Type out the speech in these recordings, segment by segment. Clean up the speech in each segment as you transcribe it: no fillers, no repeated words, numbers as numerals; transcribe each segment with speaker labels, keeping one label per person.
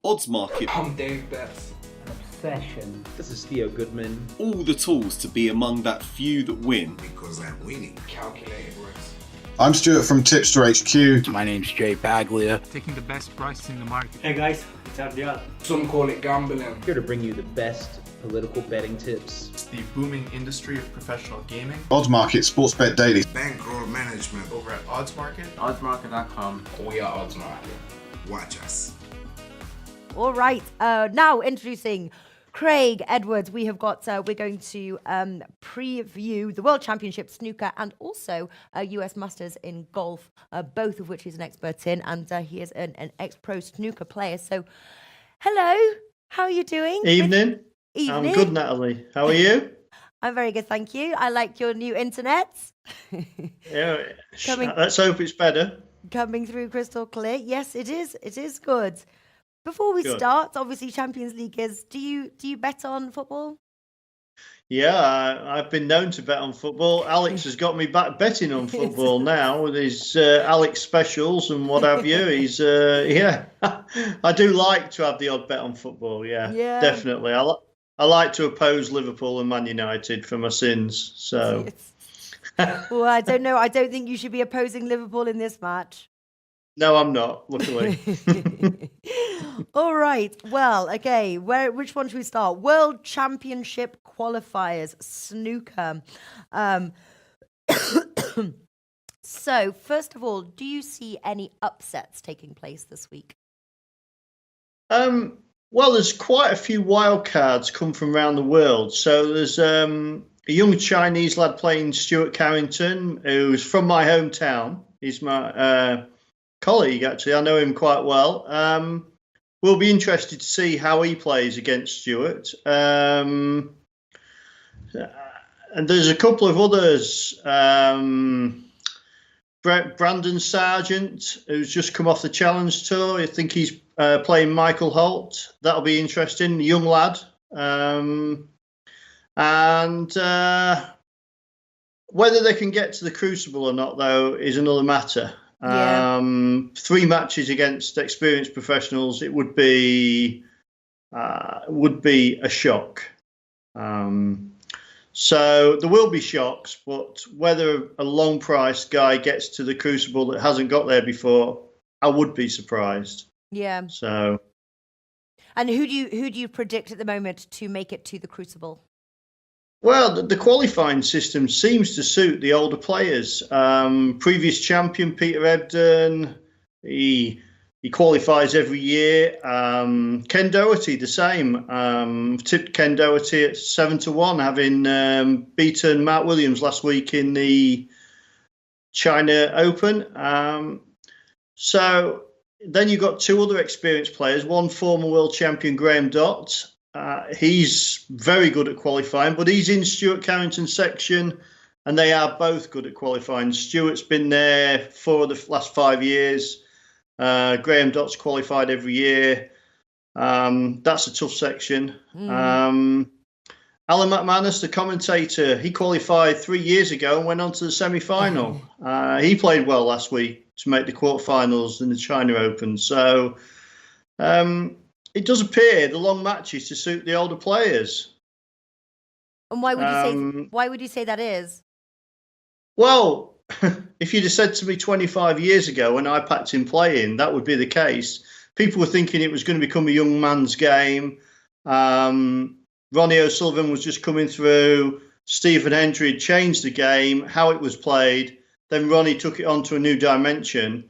Speaker 1: odds market.
Speaker 2: I'm Dave Betts.
Speaker 3: Obsession.
Speaker 4: This is Theo Goodman.
Speaker 1: All the tools to be among that few that win.
Speaker 2: Because I'm winning. Calculated risk.
Speaker 5: I'm Stuart from Tipster HQ.
Speaker 6: My name's Jay Paglia.
Speaker 7: Taking the best price in the market.
Speaker 3: Hey guys, it's Adrian.
Speaker 2: Some call it gambling.
Speaker 4: Here to bring you the best political betting tips.
Speaker 8: It's the booming industry of professional gaming.
Speaker 5: Odds Market, Sports Bet Daily.
Speaker 2: Bankroll management.
Speaker 8: Over at Odds Market.
Speaker 6: Oddsmarket.com.
Speaker 2: We are Odds Market. Watch us.
Speaker 9: All right. Now introducing Craig Edwards. We're going to preview the World Championship Snooker and also US Masters in golf, both of which he's an expert in, and he is an ex-pro snooker player. So, hello. How are you doing?
Speaker 10: Evening.
Speaker 9: Evening.
Speaker 10: I'm good, Natalie. How are you?
Speaker 9: I'm very good, thank you. I like your new internet.
Speaker 10: Yeah. Let's hope it's better.
Speaker 9: Coming through crystal clear. Yes, it is. It is good. Before we start, obviously Champions League is. Do you bet on football?
Speaker 10: Yeah, I've been known to bet on football. Alex has got me back betting on football now with his Alex specials and what have you. He's yeah. I do like to have the odd bet on football. Yeah. Definitely. I like to oppose Liverpool and Man United for my sins. So.
Speaker 9: Well, I don't know. I don't think you should be opposing Liverpool in this match.
Speaker 10: No, I'm not, luckily.
Speaker 9: All right. Well, okay. Which one should we start? World Championship Qualifiers, Snooker. So, first of all, do you see any upsets taking place this week?
Speaker 10: Well, there's quite a few wild cards come from around the world. So there's a young Chinese lad playing Stuart Carrington, who's from my hometown. He's my colleague, actually. I know him quite well. We'll be interested to see how he plays against Stuart. And there's a couple of others. Brandon Sargent, who's just come off the Challenge Tour. I think he's playing Michael Holt. That'll be interesting. Young lad. And whether they can get to the Crucible or not, though, is another matter.
Speaker 9: Yeah.
Speaker 10: 3 matches against experienced professionals, it would be a shock. So there will be shocks, but whether a long price guy gets to the Crucible that hasn't got there before, I would be surprised.
Speaker 9: Yeah.
Speaker 10: So.
Speaker 9: And who do you predict at the moment to make it to the Crucible?
Speaker 10: Well, the qualifying system seems to suit the older players. Previous champion Peter Ebdon, he qualifies every year. Ken Doherty, the same. Tipped Ken Doherty at 7-1, having beaten Matt Williams last week in the China Open. So then you've got 2 other experienced players. One former world champion, Graham Dott. He's very good at qualifying, but he's in Stuart Carrington's section, and they are both good at qualifying. Stuart's been there for the last 5 years. Graham Dott's qualified every year. That's a tough section. Alan McManus, the commentator, he qualified 3 years ago and went on to the semi-final. He played well last week to make the quarterfinals in the China Open. So it does appear the long matches to suit the older players.
Speaker 9: And why would you say that is?
Speaker 10: Well, if you'd have said to me 25 years ago when I packed in playing, that would be the case. People were thinking it was going to become a young man's game. Ronnie O'Sullivan was just coming through. Stephen Hendry had changed the game, how it was played. Then Ronnie took it on to a new dimension.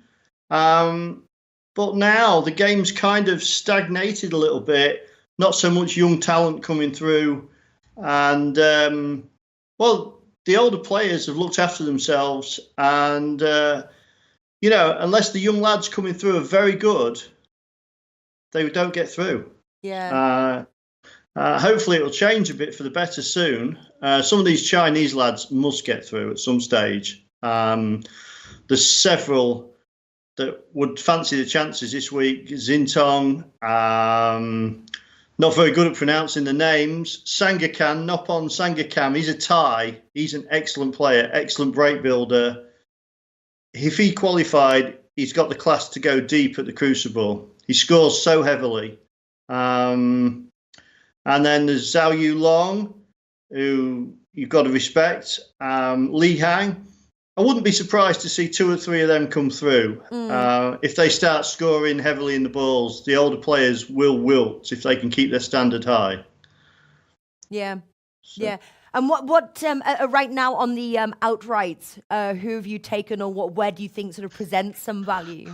Speaker 10: But now the game's kind of stagnated a little bit. Not so much young talent coming through. And, well, the older players have looked after themselves. And, unless the young lads coming through are very good, they don't get through.
Speaker 9: Yeah.
Speaker 10: Hopefully it'll change a bit for the better soon. Some of these Chinese lads must get through at some stage. There's several that would fancy the chances this week. Zintong, not very good at pronouncing the names. Sangakan, Nopon Sangakam, he's a Thai. He's an excellent player, excellent break builder. If he qualified, he's got the class to go deep at the Crucible. He scores so heavily. And then there's Zhao Yu Long, who you've got to respect. Li Hang. I wouldn't be surprised to see 2 or 3 of them come through. If they start scoring heavily in the balls, the older players will wilt if they can keep their standard high.
Speaker 9: Yeah. So. Yeah. And what right now on the outright, who have you taken, or where do you think sort of presents some value?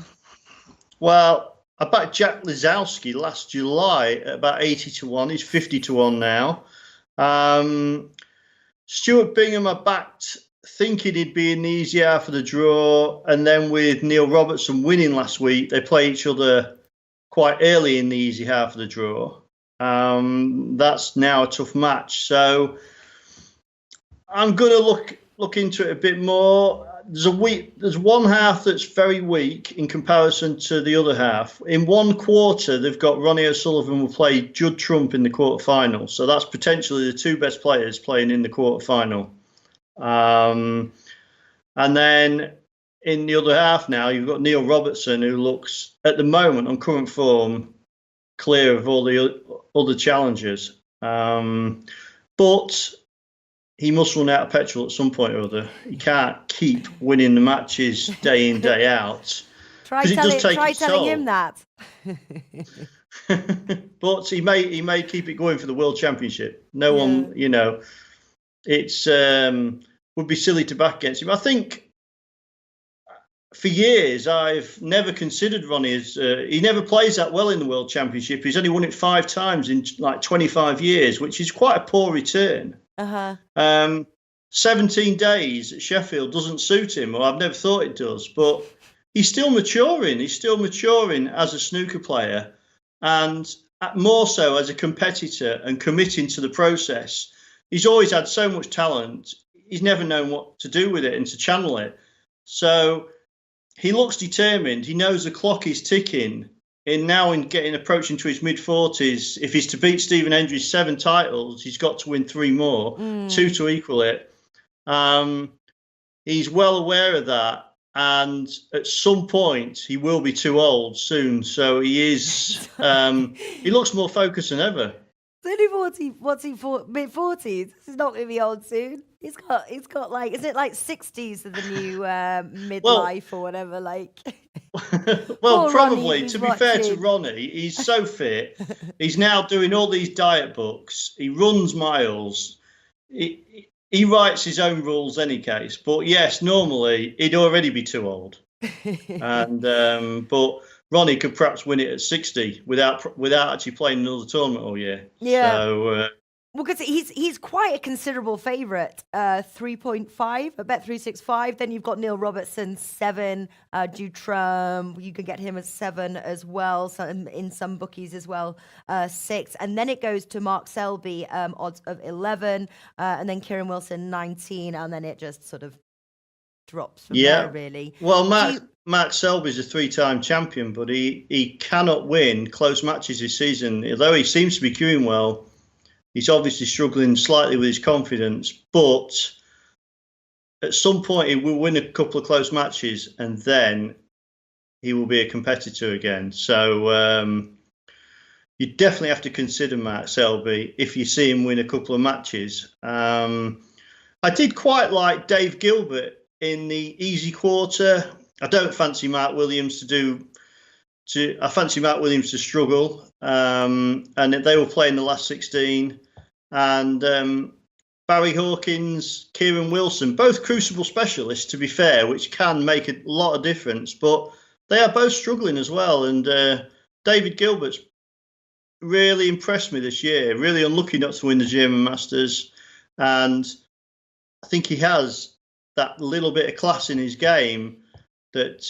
Speaker 10: Well, I backed Jack Lisowski last July at about 80 to 1. He's 50 to 1 now. Stuart Bingham I backed thinking he'd be in the easy half of the draw, and then with Neil Robertson winning last week, they play each other quite early in the easy half of the draw. That's now a tough match, so I'm going to look into it a bit more. There's one half that's very weak in comparison to the other half. In one quarter, they've got Ronnie O'Sullivan will play Judd Trump in the quarterfinal, so that's potentially the 2 best players playing in the quarterfinal. And then in the other half now, you've got Neil Robertson, who looks, at the moment, on current form, clear of all the other challengers. But he must run out of petrol at some point or other. He can't keep winning the matches day in, day out.
Speaker 9: Try telling him that.
Speaker 10: But he may keep it going for the World Championship. No one, it's would be silly to back against him. I think for years I've never considered Ronnie as he never plays that well in the World Championship. He's only won it 5 times in like 25 years, which is quite a poor return. 17 days at Sheffield doesn't suit him, or I've never thought it does, but he's still maturing. He's still maturing as a snooker player, and more so as a competitor and committing to the process. He's always had so much talent. He's never known what to do with it and to channel it. So he looks determined. He knows the clock is ticking. Approaching to his mid-40s, if he's to beat Stephen Hendry's 7 titles, he's got to win 3 more, 2 to equal it. He's well aware of that, and at some point he will be too old soon. So he is. He looks more focused than ever.
Speaker 9: What's he for? Mid-40s. This is not going to be old soon. He's got like, is it like 60s of the new midlife or whatever? Like,
Speaker 10: well, probably. To be fair to Ronnie, he's so fit. He's now doing all these diet books. He runs miles. He writes his own rules, any case. But yes, normally he'd already be too old. And but Ronnie could perhaps win it at 60 without actually playing another tournament all year.
Speaker 9: Yeah.
Speaker 10: So,
Speaker 9: well, because he's quite a considerable favourite, 3.5 at Bet365. Then you've got Neil Robertson 7, Judd Trump. You can get him at 7 as well. So in some bookies as well, 6, and then it goes to Mark Selby, odds of 11, and then Kieran Wilson 19, and then it just sort of drops from there, really.
Speaker 10: Well, Mark Selby's a 3-time champion, but he cannot win close matches this season. Although he seems to be queuing well, he's obviously struggling slightly with his confidence. But at some point, he will win a couple of close matches, and then he will be a competitor again. So you definitely have to consider Mark Selby if you see him win a couple of matches. I did quite like Dave Gilbert in the easy quarter. I don't fancy Mark Williams I fancy Mark Williams to struggle. And they will play in the last 16. And Barry Hawkins, Kieran Wilson, both crucible specialists, to be fair, which can make a lot of difference. But they are both struggling as well. And David Gilbert's really impressed me this year. Really unlucky not to win the German Masters. And I think he has that little bit of class in his game that,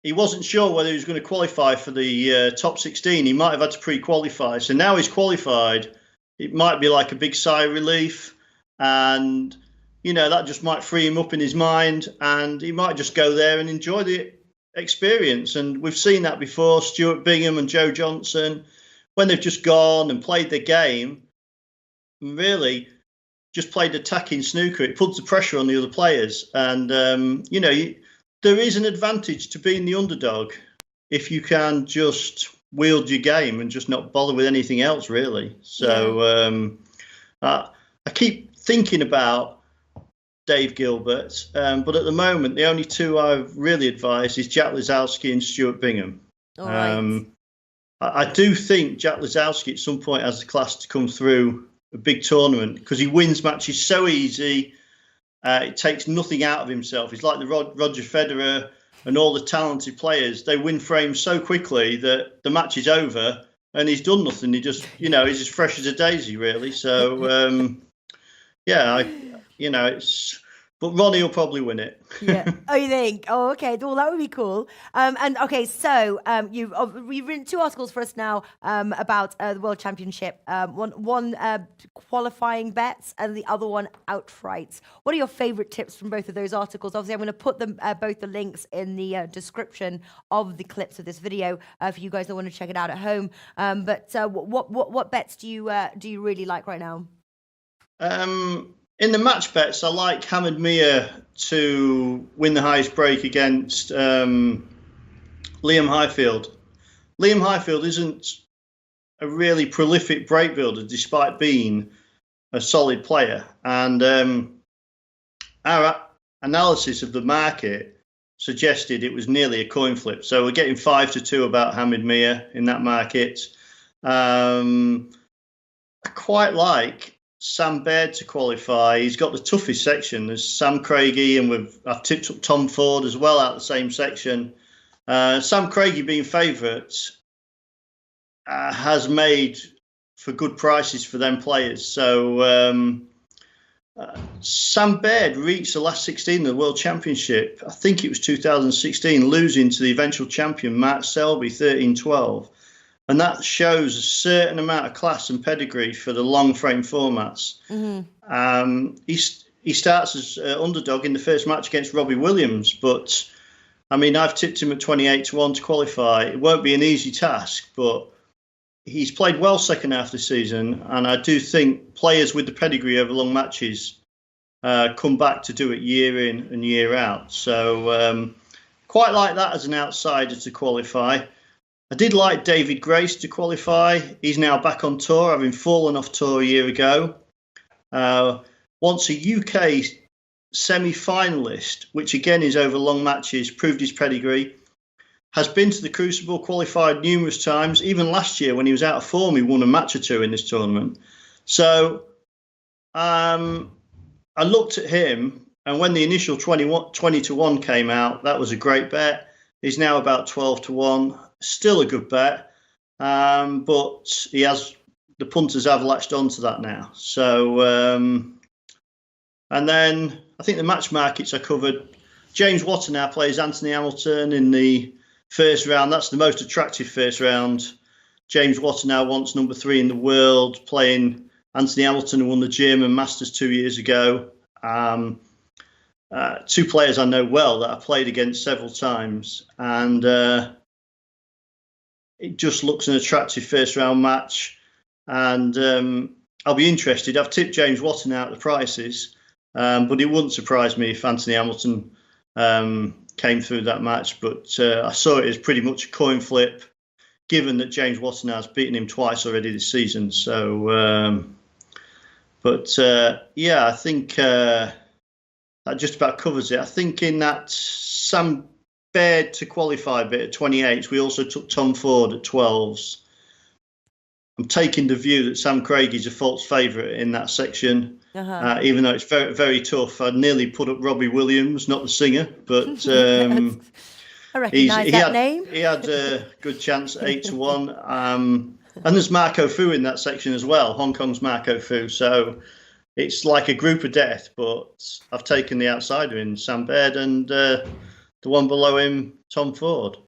Speaker 10: he wasn't sure whether he was going to qualify for the top 16. He might have had to pre-qualify. So now he's qualified. It might be like a big sigh of relief. And, that just might free him up in his mind. And he might just go there and enjoy the experience. And we've seen that before. Stuart Bingham and Joe Johnson, when they've just gone and played their game, really just played attacking snooker, it puts the pressure on the other players. And, the there is an advantage to being the underdog if you can just wield your game and just not bother with anything else, really. So I keep thinking about Dave Gilbert, but at the moment, the only two I've really advised is Jack Lisowski and Stuart Bingham.
Speaker 9: All right.
Speaker 10: I do think Jack Lisowski at some point has the class to come through a big tournament because he wins matches so easy. It takes nothing out of himself. He's like the Roger Federer and all the talented players. They win frames so quickly that the match is over and he's done nothing. He just, he's as fresh as a daisy, really. So, it's. But Ronnie will probably win it.
Speaker 9: Yeah. Oh, you think? Oh, okay. Well, that would be cool. So you've written 2 articles for us now about the World Championship. One qualifying bets and the other one outrights. What are your favourite tips from both of those articles? Obviously, I'm going to put them both the links in the description of the clips of this video for you guys that want to check it out at home. But what bets do you really like right now?
Speaker 10: In the match bets, I like Hamid Mir to win the highest break against Liam Highfield. Liam Highfield isn't a really prolific break builder, despite being a solid player. And our analysis of the market suggested it was nearly a coin flip. So we're getting 5-2 about Hamid Mir in that market. I quite like Sam Baird to qualify. He's got the toughest section. There's Sam Craigie, and I've tipped up Tom Ford as well out the same section. Sam Craigie being favourite has made for good prices for them players. So Sam Baird reached the last 16 of the World Championship. I think it was 2016, losing to the eventual champion Mark Selby 13-12. And that shows a certain amount of class and pedigree for the long frame formats. Mm-hmm. He starts as underdog in the first match against Robbie Williams, but I've tipped him at 28-1 to qualify. It won't be an easy task, but he's played well second half of the season, and I do think players with the pedigree over long matches come back to do it year in and year out. So quite like that as an outsider to qualify. I did like David Grace to qualify. He's now back on tour, having fallen off tour a year ago. Once a UK semi-finalist, which again is over long matches, proved his pedigree, has been to the Crucible, qualified numerous times. Even last year when he was out of form, he won a match or two in this tournament. So I looked at him, and when the initial 20-1 came out, that was a great bet. He's now about 12-1. Still a good bet, but the punters have latched onto that now. So, and then I think the match markets are covered. James Watanabe plays Anthony Hamilton in the first round. That's the most attractive first round. James Watanabe, once number 3 in the world, playing Anthony Hamilton, who won the German Masters 2 years ago. 2 players I know well that I played against several times, and it just looks an attractive first round match, and I'll be interested. I've tipped James Watanabe out the prices, but it wouldn't surprise me if Anthony Hamilton came through that match. But I saw it as pretty much a coin flip, given that James Watanabe's beaten him twice already this season. So, I think that just about covers it. I think in that Sam Baird to qualify bit at 28, we also took Tom Ford at 12s. I'm taking the view that Sam Craigie's a false favourite in that section, even though it's very, very tough. I'd nearly put up Robbie Williams, not the singer, but
Speaker 9: I recognise that name.
Speaker 10: He had a good chance at 8-1. And there's Marco Fu in that section as well, Hong Kong's Marco Fu. So it's like a group of death, but I've taken the outsider in Sam Baird and the one below him, Tom Ford.